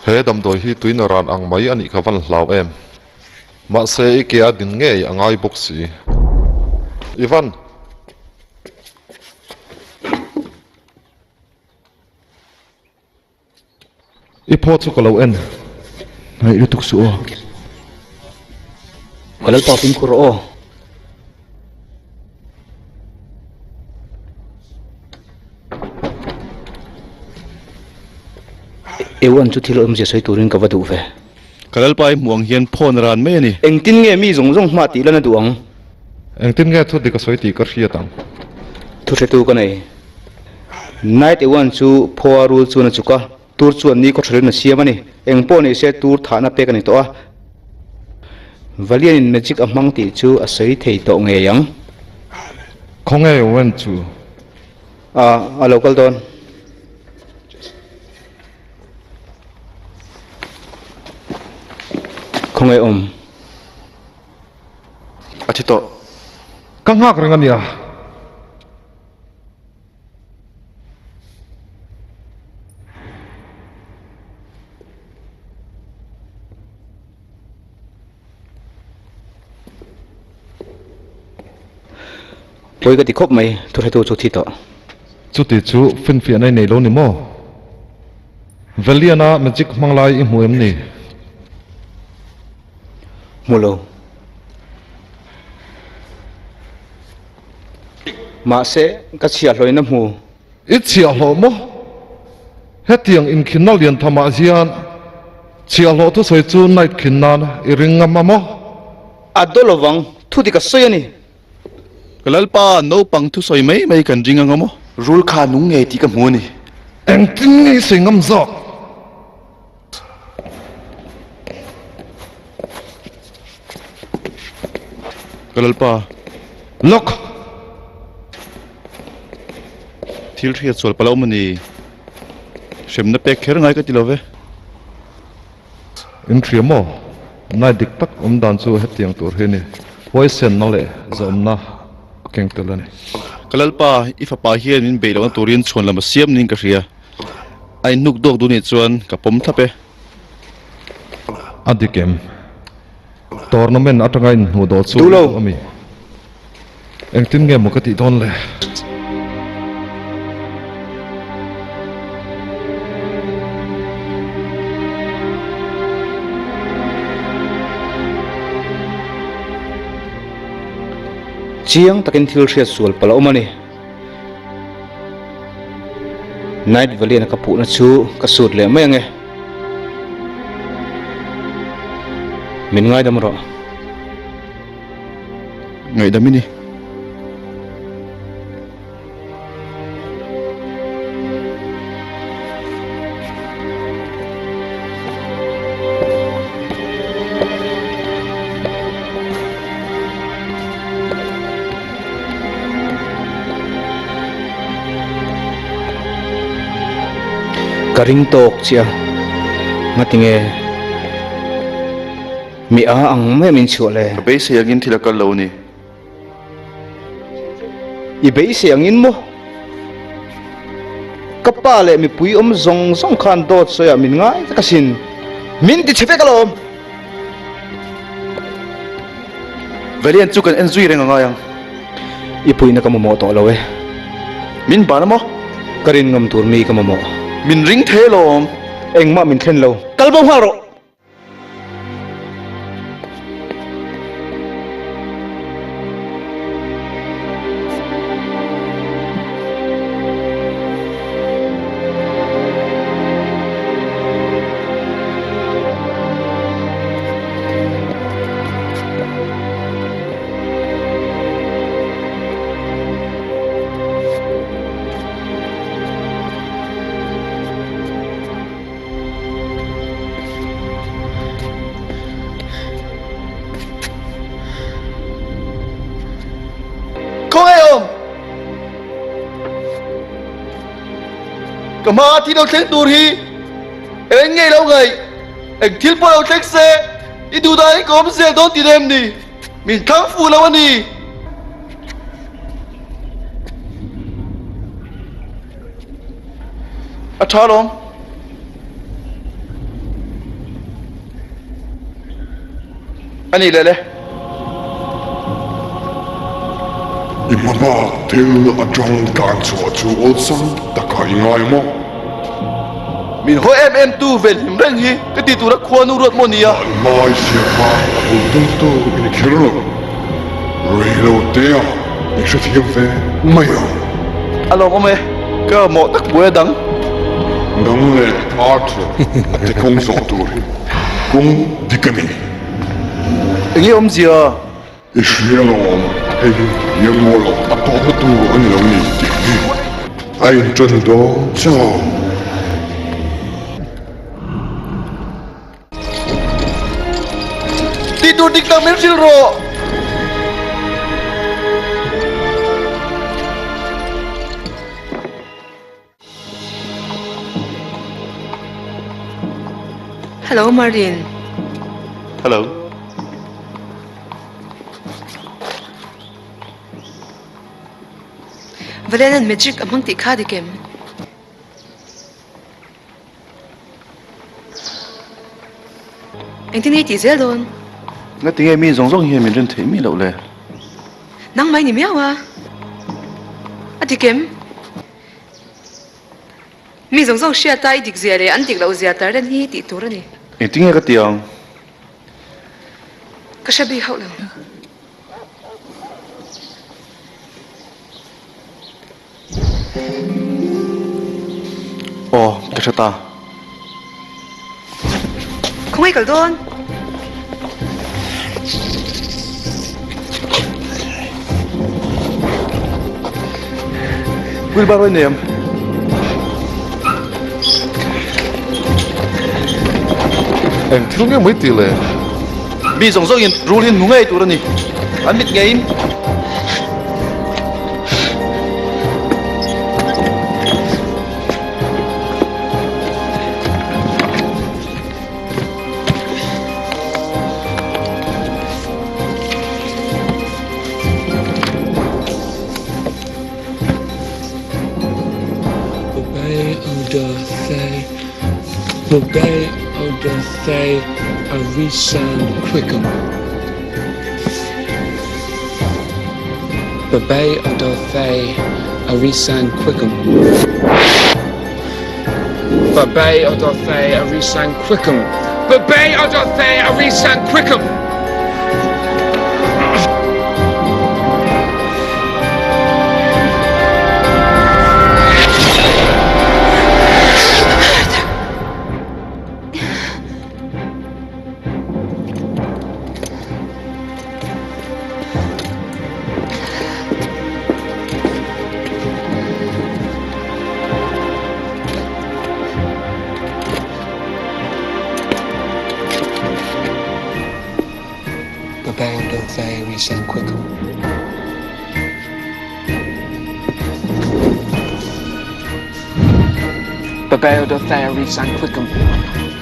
he dam doi hi tuin ran ang mai ani khawan hlau em ma se ke adin nge angai boxi Ivan ipo chu ko lo en nai lutuk su o kalal pa pin kuro o ewan chu thilo je soi turin ka wadu ve kalal pai muang hian phone ran me ni eng tin nge mi zong zong ma ti lana duang eng tin nge thu di ka soi ti ka hria tang thu se tu ka nei night ewan chu phwa rule chu na chuka tur chu ni ko thrin na siam ani eng po ni se tur tha na pe ka ni to a valian in magic amang ti chu a sei thei to nge yang khonge wen chu a local don không ai ôm achito kang hak rang ania tôi cái thì khóc mày tôi thấy tôi chút thịt đó chu ti chu fin fi nei nei lo ni mo veliana magic manglai I muem ni mua lô mà sẽ cái chia rồi nó mua ít chia lo mo hết tiếng in khinna lian thama hian chia lo thu soi chu night khinna iring ngam mo ado lovang thu di cái soi này kalal pa no pang thu soi mai kan ring angamo rule kha nung nghe thì cái mua này eng tin ni se ngam zok kalal pa look thil thia chol palo mani shem na pek kher ngai ka tilove in triamo nai dik tak dan chu het tiang tur he ni poison na le zom na keng telani kalal pa ifa pa hian in beilo na turin chhon lama siam ning ka ria ai nuk dok du ni chuan ka pom thape adikem tournament atanga in hu do chu Tulo. ami eng tin nge mo ka ti don le chiang takin thil thria sual palo mani night valley na kapu na chu ka sut le mai nge min ngai dam ro ngai damini karing tok chia matinge mi a ang me min chule ka be se yagin thila kal lo ni i be se angin mo kapa le mi pui om zong zong khan dot soya min ngai ka sin min ti chepe kalom valian chu kan enjoy reng anga yang i pui na kamomo to lo we min banamo karin ngam tur mi kamomo min ring the lom eng ma min thlen lo kalbom haro Kama thi đâu thếch tụt hi em nghe đâu gầy anh thiếu bao đâu thếch xe đi tụt đấy có một xe tốt thì em đi mình thắng phụ lâu anh đi à cha lắm anh ấy lệ Imana til ajong kan chua chu olsang takai ngai mo. mình hoi em tu về hiểm rèn hi cái tì tu đã khoan u ruột môn nia Mai sia pa abul tu tu ini kirlo. Relo tea. Iksa thiam ve maya. alo có mẹ cái mỏ tắc bùa đắng Nang le art te kong so tu. Kong dikani. anh ấy gì à Ishrielo hey yang mo lo ato tu ani lo ni. Ai chân do chao. tì tu địch tăng miếng xìl rộ Hello, Merlin. hello Valen magic among ti khadi kem. Anh tin ti zel don. nghe tiếng em mi giống giống hiền mình trên thế mi lậu lệ Nang mai ni miao wa. Ati kem. Mi zong zong shia tai dik zia le an dik lau zia tar dan hi ti tur ani. anh tiếng nghe cái tiếng Ka shabi hau lo. ồ cái sao ta Không ai kal don. Will ba rồi niệm Em thiếu nghe mấy tỷ lệ. mi giống giống hiền rule hiền nung ngay tu rồi nè anh biết nghe in Obey order say, obey order say, a resound quickum. Obey order say, a resound quickum. Obey order say, a resound quickum. Obey order say, a resound quickum. Obey order say, a resound quickum. Obey order say, a resound quickum.